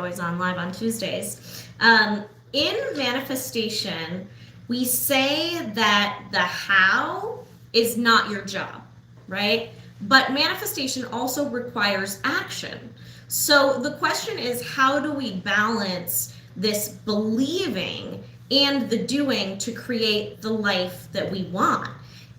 always on live on Tuesdays. In manifestation, we say that the how is not your job, right? But manifestation also requires action. So the question is, how do we balance this believing and the doing to create the life that we want?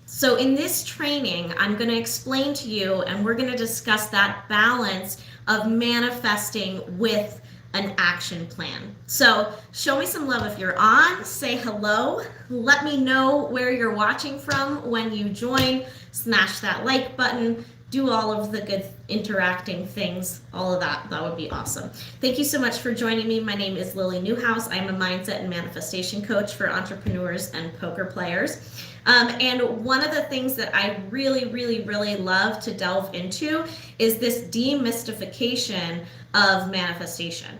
So in this training, I'm going to explain to you, and we're going to discuss that balance of manifesting with an action plan. So show me some love if you're on, say hello, let me know where you're watching from when you join, smash that like button, do all of the good interacting things, all of that would be awesome. Thank you so much for joining me. My name is Lily Newhouse. I'm a mindset and manifestation coach for entrepreneurs and poker players. And one of the things that I really, really, really love to delve into is this demystification of manifestation.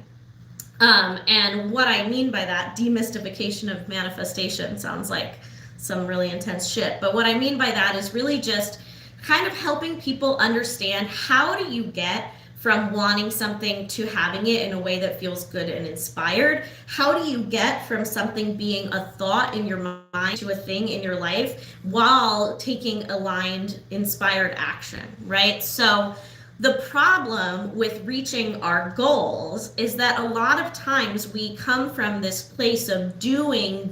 And what I mean by that, demystification of manifestation, sounds like some really intense shit. But what I mean by that is really just kind of helping people understand, how do you get from wanting something to having it in a way that feels good and inspired? How do you get from something being a thought in your mind to a thing in your life while taking aligned, inspired action, right? So the problem with reaching our goals is that a lot of times we come from this place of doing,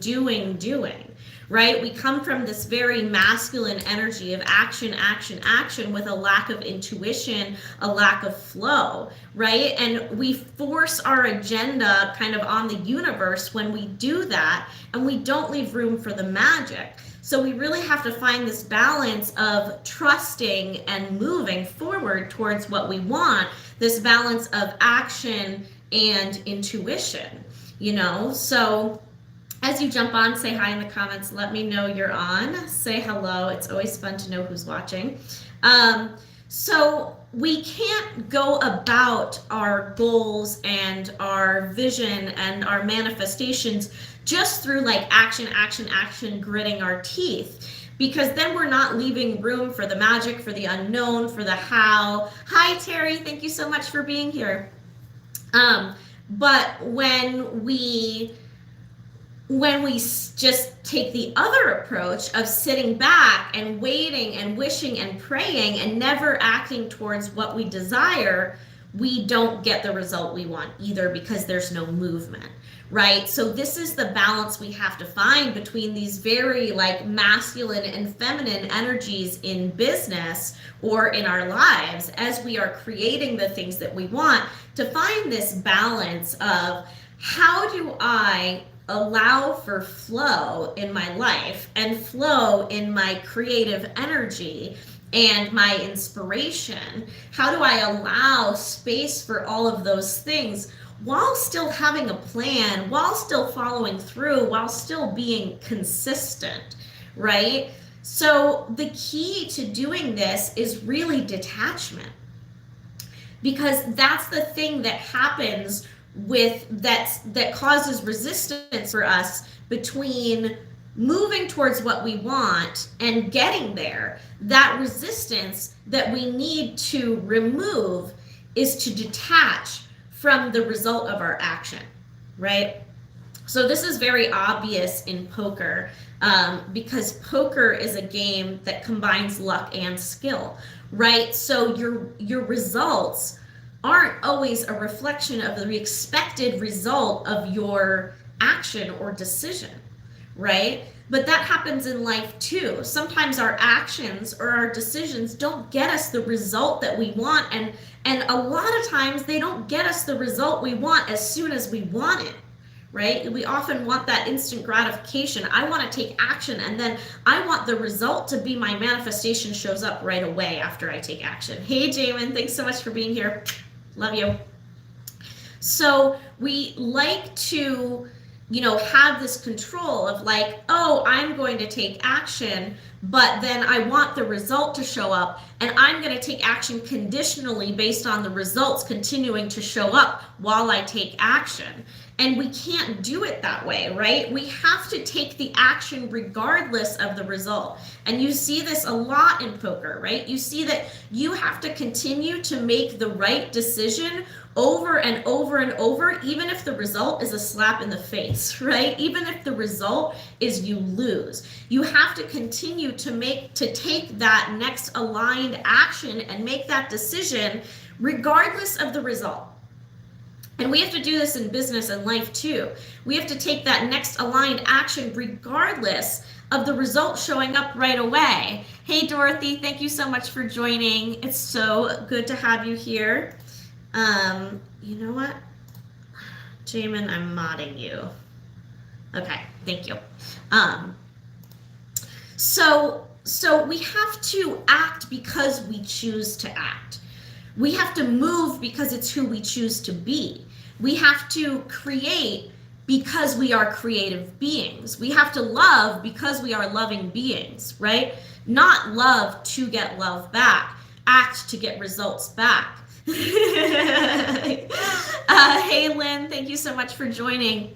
right? We come from this very masculine energy of action, action, action, with a lack of intuition, a lack of flow, right? And we force our agenda kind of on the universe when we do that, and we don't leave room for the magic. So we really have to find this balance of trusting and moving forward towards what we want, this balance of action and intuition, you know? So as you jump on, say hi in the comments, let me know you're on, say hello. It's always fun to know who's watching. So we can't go about our goals and our vision and our manifestations just through like action, action, action, gritting our teeth, because then we're not leaving room for the magic, for the unknown, for the how. Hi, Terry. Thank you so much for being here. But when we just take the other approach of sitting back and waiting and wishing and praying and never acting towards what we desire, we don't get the result we want either, because there's no movement, right? So this is the balance we have to find between these very like masculine and feminine energies in business or in our lives as we are creating the things that we want, to find this balance of, how do I allow for flow in my life and flow in my creative energy and my inspiration? How do I allow space for all of those things while still having a plan, while still following through, while still being consistent, right? So the key to doing this is really detachment, because that's the thing that happens with that causes resistance for us between moving towards what we want and getting there. That resistance that we need to remove is to detach from the result of our action, right? So this is very obvious in poker, because poker is a game that combines luck and skill, right? So your results aren't always a reflection of the expected result of your action or decision, right? But that happens in life too. Sometimes our actions or our decisions don't get us the result that we want, and a lot of times they don't get us the result we want as soon as we want it, right? We often want that instant gratification. I want to take action, and then I want the result to be my manifestation shows up right away after I take action. Hey, Jamin, thanks so much for being here. Love you. So we like to, have this control of like, oh, I'm going to take action, but then I want the result to show up, and I'm going to take action conditionally based on the results continuing to show up while I take action. And we can't do it that way, right? We have to take the action regardless of the result. And you see this a lot in poker, right? You see that you have to continue to make the right decision over and over and over, even if the result is a slap in the face, right? Even if the result is you lose, you have to continue to take that next aligned action and make that decision regardless of the result. And we have to do this in business and life too. We have to take that next aligned action regardless of the result showing up right away. Hey, Dorothy, thank you so much for joining. It's so good to have you here. You know what? Jamin, I'm modding you. Okay, thank you. So we have to act because we choose to act. We have to move because it's who we choose to be. We have to create because we are creative beings. We have to love because we are loving beings, right? Not love to get love back, act to get results back. Hey, Lynn, thank you so much for joining.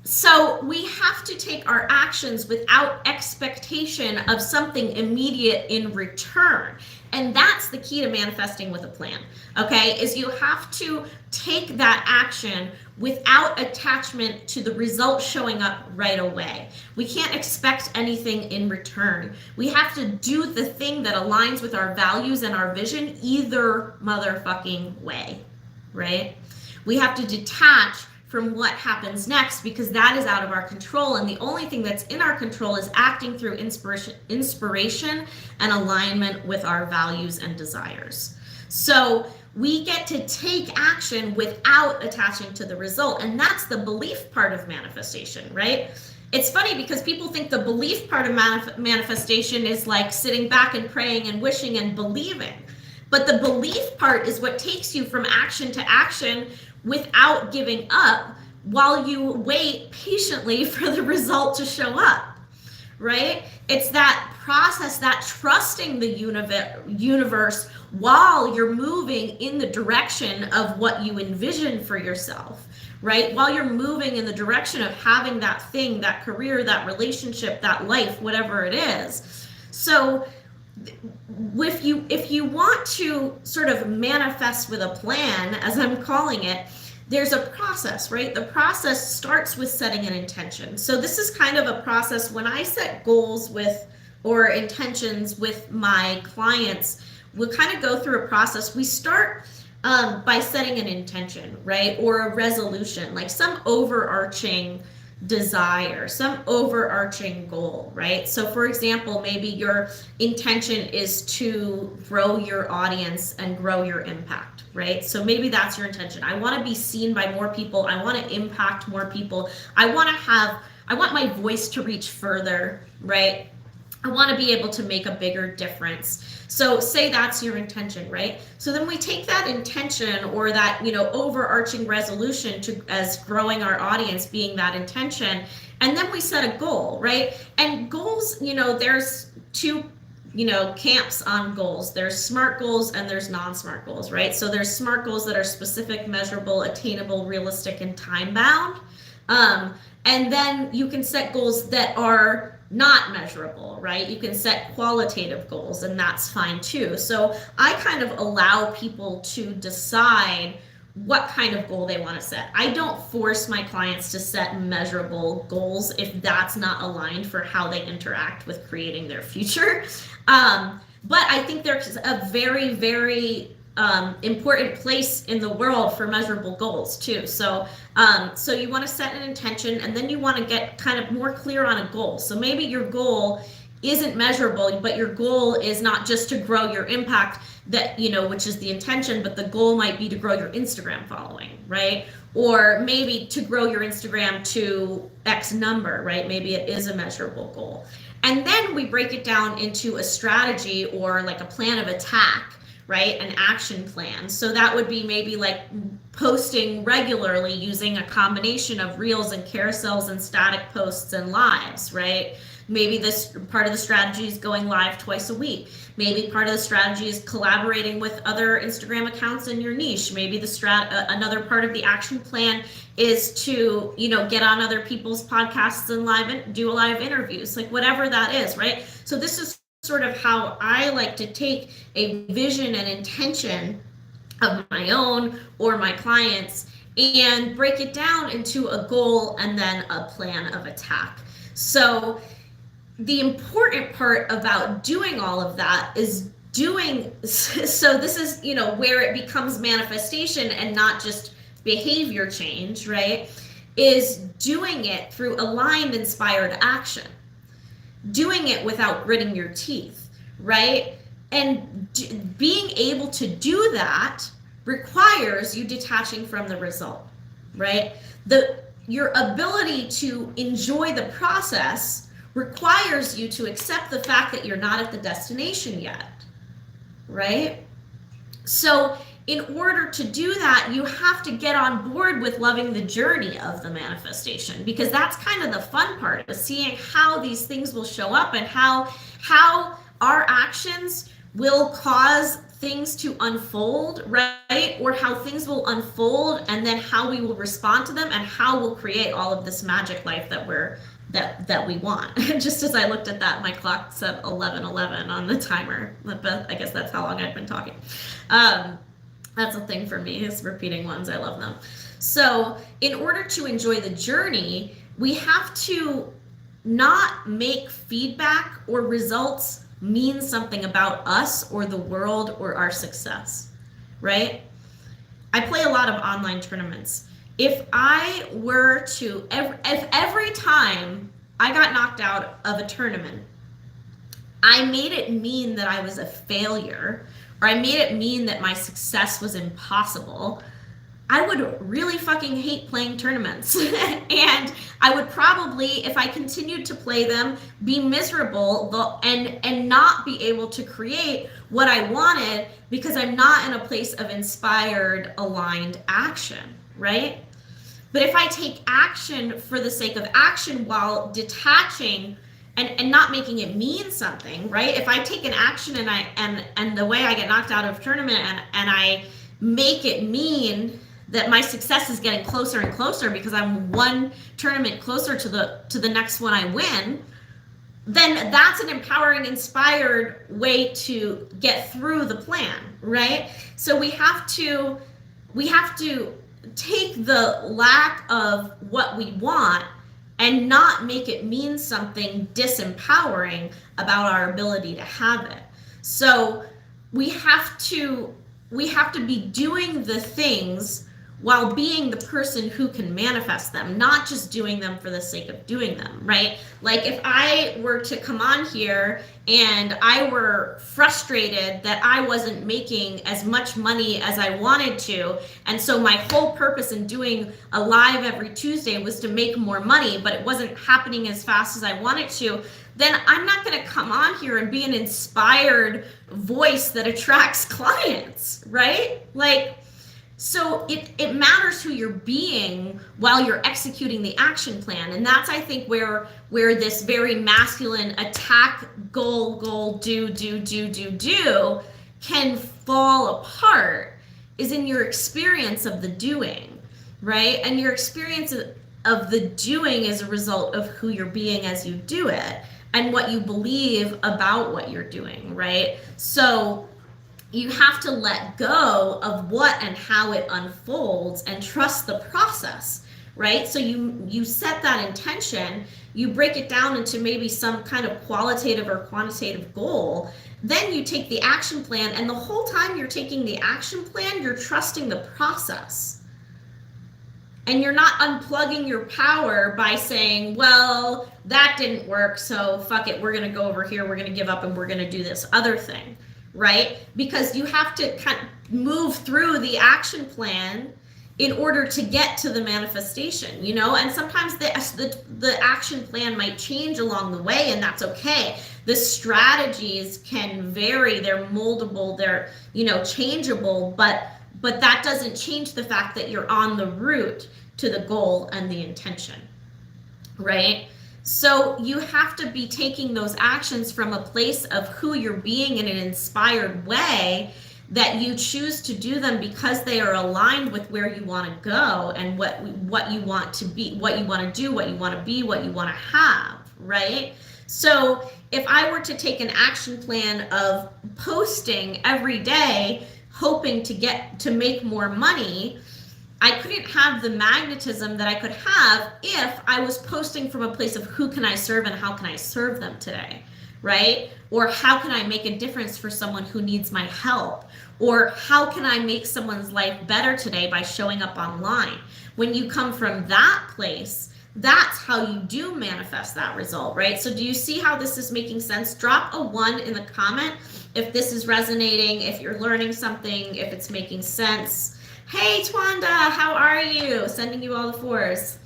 So we have to take our actions without expectation of something immediate in return. And that's the key to manifesting with a plan, okay? Is you have to take that action without attachment to the result showing up right away. We can't expect anything in return. We have to do the thing that aligns with our values and our vision either motherfucking way, right? We have to detach from what happens next because that is out of our control, and the only thing that's in our control is acting through inspiration and alignment with our values and desires. So we get to take action without attaching to the result, and that's the belief part of manifestation, right? It's funny because people think the belief part of manifestation is like sitting back and praying and wishing and believing, but the belief part is what takes you from action to action without giving up while you wait patiently for the result to show up, right? It's that process, that trusting the universe while you're moving in the direction of what you envision for yourself, right? While you're moving in the direction of having that thing, that career, that relationship, that life, whatever it is. So if you want to sort of manifest with a plan, as I'm calling it, there's a process, right? The process starts with setting an intention. So this is kind of a process when I set goals with or intentions with my clients. We'll kind of go through a process. We start by setting an intention, right? Or a resolution, like some overarching desire, some overarching goal, right? So for example, maybe your intention is to grow your audience and grow your impact, right? So maybe that's your intention. I want to be seen by more people. I want to impact more people. I want my voice to reach further, right? I want to be able to make a bigger difference. So say that's your intention, right? So then we take that intention or that, overarching resolution as growing our audience being that intention, and then we set a goal, right? And goals, there's two, camps on goals. There's SMART goals and there's non-SMART goals, right? So there's SMART goals that are specific, measurable, attainable, realistic, and time-bound. And then you can set goals that are not measurable, right? You can set qualitative goals, and that's fine too. So I kind of allow people to decide what kind of goal they want to set. I don't force my clients to set measurable goals if that's not aligned for how they interact with creating their future. But I think there's a very, very important place in the world for measurable goals too. So you want to set an intention, and then you want to get kind of more clear on a goal. So maybe your goal isn't measurable, but your goal is not just to grow your impact, that which is the intention, but the goal might be to grow your Instagram following, right? Or maybe to grow your Instagram to X number, right? Maybe it is a measurable goal. And then we break it down into a strategy or like a plan of attack, right? An action plan. So that would be maybe like posting regularly using a combination of reels and carousels and static posts and lives, right? Maybe this part of the strategy is going live twice a week. Maybe part of the strategy is collaborating with other Instagram accounts in your niche. Maybe another part of the action plan is to, get on other people's podcasts and do live interviews, like whatever that is, right? So this is sort of how I like to take a vision and intention of my own or my clients, and break it down into a goal and then a plan of attack. So the important part about doing all of that is so this is, where it becomes manifestation and not just behavior change, right? Is doing it through aligned, inspired action. Doing it without gritting your teeth, right? And being able to do that requires you detaching from the result, right? Your ability to enjoy the process requires you to accept the fact that you're not at the destination yet, right? So in order to do that, you have to get on board with loving the journey of the manifestation, because that's kind of the fun part, of seeing how these things will show up and how our actions will cause things to unfold, right? Or how things will unfold and then how we will respond to them and how we'll create all of this magic life that we want. Just as I looked at that, my clock said 11:11 on the timer. I guess that's how long I've been talking. That's a thing for me, is repeating ones. I love them. So in order to enjoy the journey, we have to not make feedback or results mean something about us or the world or our success, right? I play a lot of online tournaments. If I were to, if every time I got knocked out of a tournament, I made it mean that I was a failure, or I made it mean that my success was impossible, I would really fucking hate playing tournaments. And I would probably, if I continued to play them, be miserable and not be able to create what I wanted, because I'm not in a place of inspired, aligned action, right? But if I take action for the sake of action while detaching and not making it mean something, right? If I take an action and the way I get knocked out of a tournament and I make it mean that my success is getting closer and closer because I'm one tournament closer to the next one I win, then that's an empowering, inspired way to get through the plan, right? So we have to take the lack of what we want and not make it mean something disempowering about our ability to have it. So we have to be doing the things while being the person who can manifest them, not just doing them for the sake of doing them, right? Like if I were to come on here and I were frustrated that I wasn't making as much money as I wanted to, and so my whole purpose in doing a live every Tuesday was to make more money, but it wasn't happening as fast as I wanted to, then I'm not gonna come on here and be an inspired voice that attracts clients, right? Like, so it matters who you're being while you're executing the action plan. And that's, I think, where this very masculine attack, goal, do can fall apart, is in your experience of the doing, right? And your experience of the doing is a result of who you're being as you do it and what you believe about what you're doing, right? So you have to let go of what and how it unfolds and trust the process, right? So you set that intention, you break it down into maybe some kind of qualitative or quantitative goal, then you take the action plan, and the whole time you're taking the action plan, you're trusting the process. And you're not unplugging your power by saying, well, that didn't work, so fuck it, we're gonna go over here, we're gonna give up, and we're gonna do this other thing. Right? Because you have to kind of move through the action plan in order to get to the manifestation, and sometimes the action plan might change along the way, and that's okay. The strategies can vary, they're moldable, they're changeable, but that doesn't change the fact that you're on the route to the goal and the intention, right? So you have to be taking those actions from a place of who you're being in an inspired way, that you choose to do them because they are aligned with where you want to go and what you want to be, what you want to do, what you want to be, what you want to have, right? So if I were to take an action plan of posting every day, hoping to make more money, I couldn't have the magnetism that I could have if I was posting from a place of who can I serve and how can I serve them today, right? Or how can I make a difference for someone who needs my help? Or how can I make someone's life better today by showing up online? When you come from that place, that's how you do manifest that result, right? So do you see how this is making sense? Drop a 1 in the comment if this is resonating, if you're learning something, if it's making sense. Hey, Twanda, how are you? Sending you all the 4s.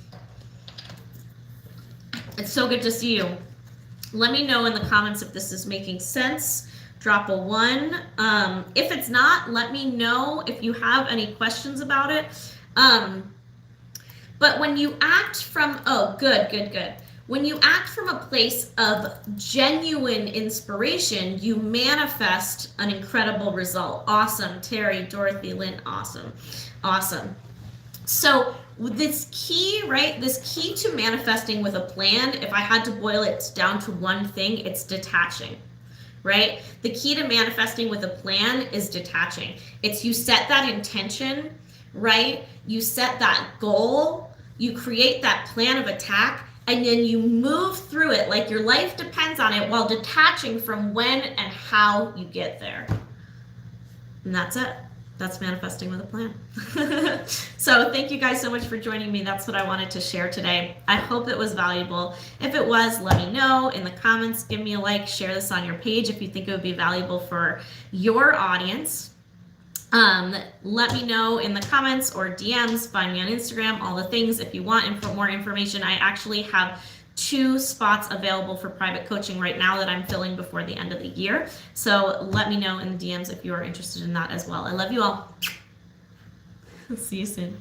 It's so good to see you. Let me know in the comments if this is making sense. Drop a 1. If it's not, let me know if you have any questions about it. But when you act from, good. When you act from a place of genuine inspiration, you manifest an incredible result. Awesome, Terry, Dorothy, Lynn, awesome. So this key, right, this key to manifesting with a plan, if I had to boil it down to one thing, it's detaching, right? The key to manifesting with a plan is detaching. It's you set that intention, right? You set that goal, you create that plan of attack, and then you move through it like your life depends on it while detaching from when and how you get there. And that's it. That's manifesting with a plan. So thank you guys so much for joining me. That's what I wanted to share today. I hope it was valuable. If it was, let me know in the comments. Give me a like, share this on your page if you think it would be valuable for your audience. Let me know in the comments or DMs, find me on Instagram, all the things. If you want more information, I actually have 2 spots available for private coaching right now that I'm filling before the end of the year. So let me know in the DMs if you are interested in that as well. I love you all. See you soon.